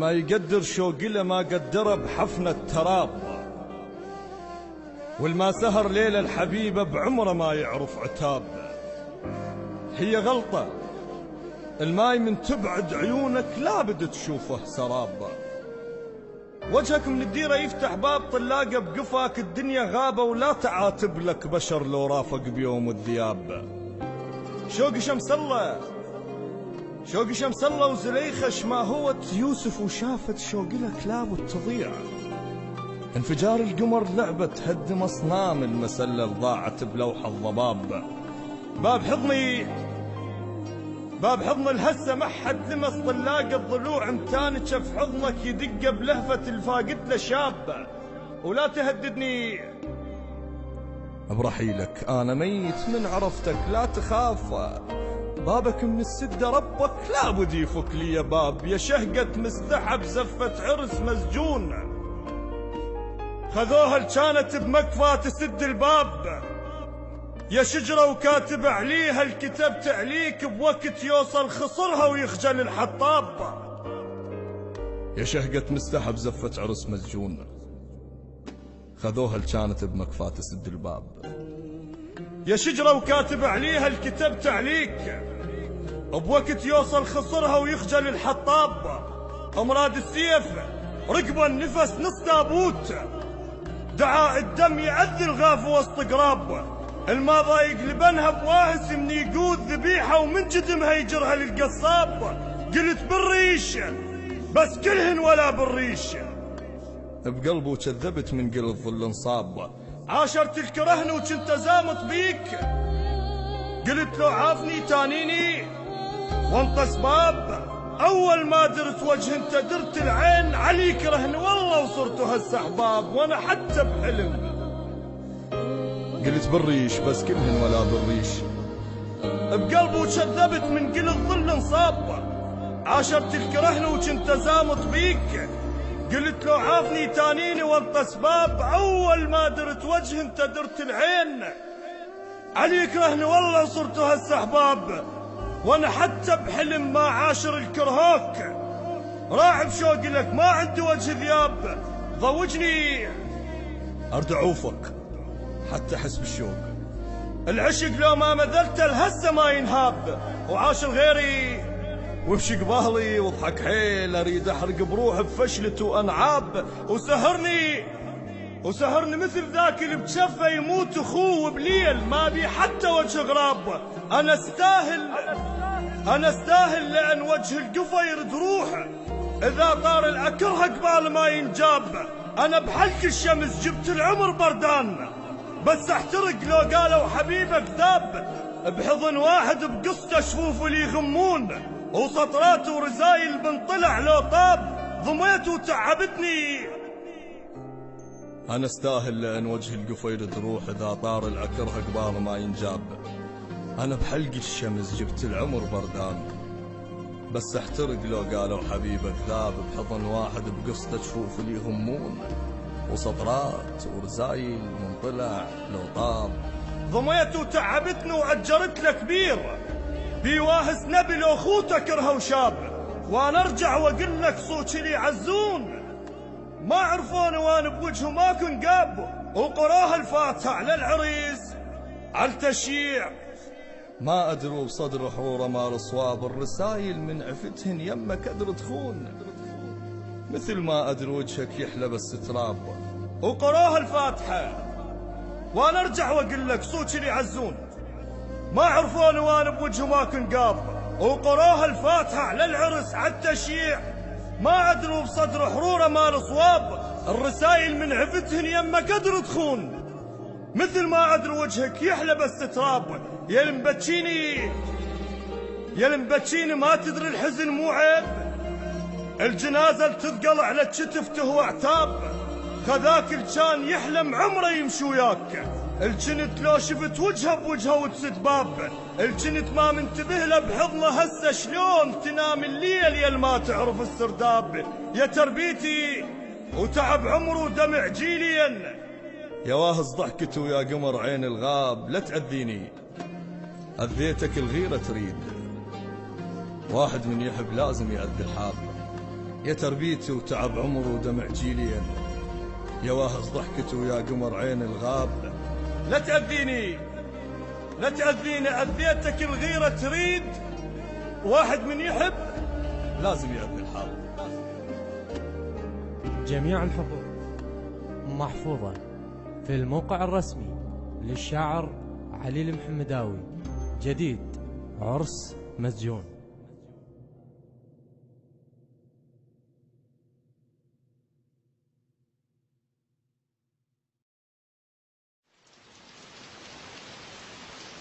ما يقدر شوق له ما قدره بحفنة تراب، والما سهر ليلة الحبيبة بعمره ما يعرف عتاب. هي غلطة الماي من تبعد عيونك لابد تشوفه سراب، وجهك من الديرة يفتح باب طلاقة بقفاك الدنيا غابة، ولا تعاتب لك بشر لو رافق بيوم الذياب. شوقي شمس الله شوقي شمس الله وزليخة شماهوت يوسف، وشافت شوق لك لابد تضيع. انفجار القمر لعبة تهدم أصنام المسلة ضاعت بلوح الضباب. باب حضن الهسة ما حد لمس طلاق الضلوع، متانك في حضنك يدق بلهفة الفاقد له شاب. ولا تهددني برحيلك أنا ميت من عرفتك، لا تخاف بابك من السدة ربك لابد يفك لي باب. يا شهقة مستحب زفة عرس مسجون، خذوها كانت بمكفى تسد الباب. يا شجرة وكاتب عليها الكتاب تعليك، بوقت يوصل خصرها ويخجل الحطاب. يا شهقة مستحب زفة عرس مسجون، خذوها كانت بمكفى تسد الباب. يا شجرة وكاتب عليها الكتاب تعليك، بوقت يوصل خصرها ويخجل الحطاب. امراض السيف رقبة النفس نص تابوت، دعاء الدم يعذي الغاف وسط قراب. الما ضايق لبنها بواهس من يقود ذبيحة، ومن جدمها يجرها للقصاب. قلت بالريش بس كلهن ولا بالريش، بقلبه كذبت من قل الظل انصاب. عاشرت الكرهن وكنت زامط بيك، قلت لو عافني تانيني وانت اسباب. اول ما درت وجه انت درت العين، عليك رهن والله وصرت هسه احباب. وانا حتى بحلم قلت بالريش بس كلهن ولا بالريش، بقلبه كذبت من قل الظل انصاب. عاشرت الكرهن وكنت زامط بيك، قلت لو عافني تانيني وانت اسباب. اول ما درت وجه انت درت العين، عليك رهن والله صرت هسه احباب. وانا حتى بحلم ما عاشر الكرهوك، راعب شوقي لك ما عندي وجه ذياب. ضوجني ارد عوفك حتى احس بالشوق، العشق لو ما مذلت الهسه ما ينهاب. وعاش الغيري وبشق بهلي واضحك حيل، اريد احرق بروح بفشلته وانعاب. وسهرني مثل ذاك اللي بجفه يموت اخوه بليل، ما بي حتى وجه غراب. انا استاهل لان وجه القفا يرد روحه، اذا طار الاكره قبال ما ينجاب. انا بحلق الشمس جبت العمر بردان، بس احترق لو قالوا حبيبك ذاب. بحضن واحد بقصته شفوف اللي يغمون، وسطرات ورزايل بنطلع لو طاب. ضميت وتعبتني انا استاهل لان وجه القفا يرد روح، اذا طار العكره قبال ما ينجاب. انا بحلق الشمس جبت العمر بردان، بس احترق لو قالوا حبيبك ذاب. بحضن واحد بقصته شفوف اللي يهمون، وسطرات ورزايل منطلع لو طاب. ضميت وتعبتني وعجرت لك كبير، بيواهس نبي لو اخوته كره وشاب. وانا ارجع واقول لك صوتي لي عزون، ما عرفوني وانا بوجهه ما كن قاب. وقراها الفاتحه على العريس على التشييع، ما ادروا بصدر حروره مال صواب. الرسايل من عفتهن يمك كدر تخون، مثل ما ادري وجهك يحلى بس تراب. وقراها الفاتحه وانا ارجع واقول لك صوتي لي عزون، ما عرفوني وانا بوجهه ما كن قاب. وقراها الفاتحه على العرس على التشييع، ما ادروا بصدر حروره مال صواب. الرسايل من عفتهن يمك كدر تخون، مثل ما ادري وجهك يحلى بس تراب. يا المبتشيني ما تدري الحزن مو عيب، الجنازة اللي تثقل على الكتف تهوى عتاب. خذاك الجان يحلم عمره يمشي وياك، الجنت لو شفت وجهه بوجهه وتسد باب. الجنت ما منتبه له بحضنه هسه شلون تنام الليل يا ما تعرف السرداب. يا تربيتي وتعب عمره ودمع جيليا، يا واهز ضحكته ويا قمر عين الغاب. لا تأذيني أذيتك الغيرة تريد، واحد من يحب لازم يأذي الحاب. يا تربيتي وتعب عمر ودمع جيلين، يا واهز ضحكته ويا قمر عين الغاب. لا تأذيني لا تأذيني، أذيتك الغيرة تريد، واحد من يحب لازم يأذي الحال. جميع الحقوق محفوظة في الموقع الرسمي للشاعر علي المحمداوي. جديد عرس مسجون.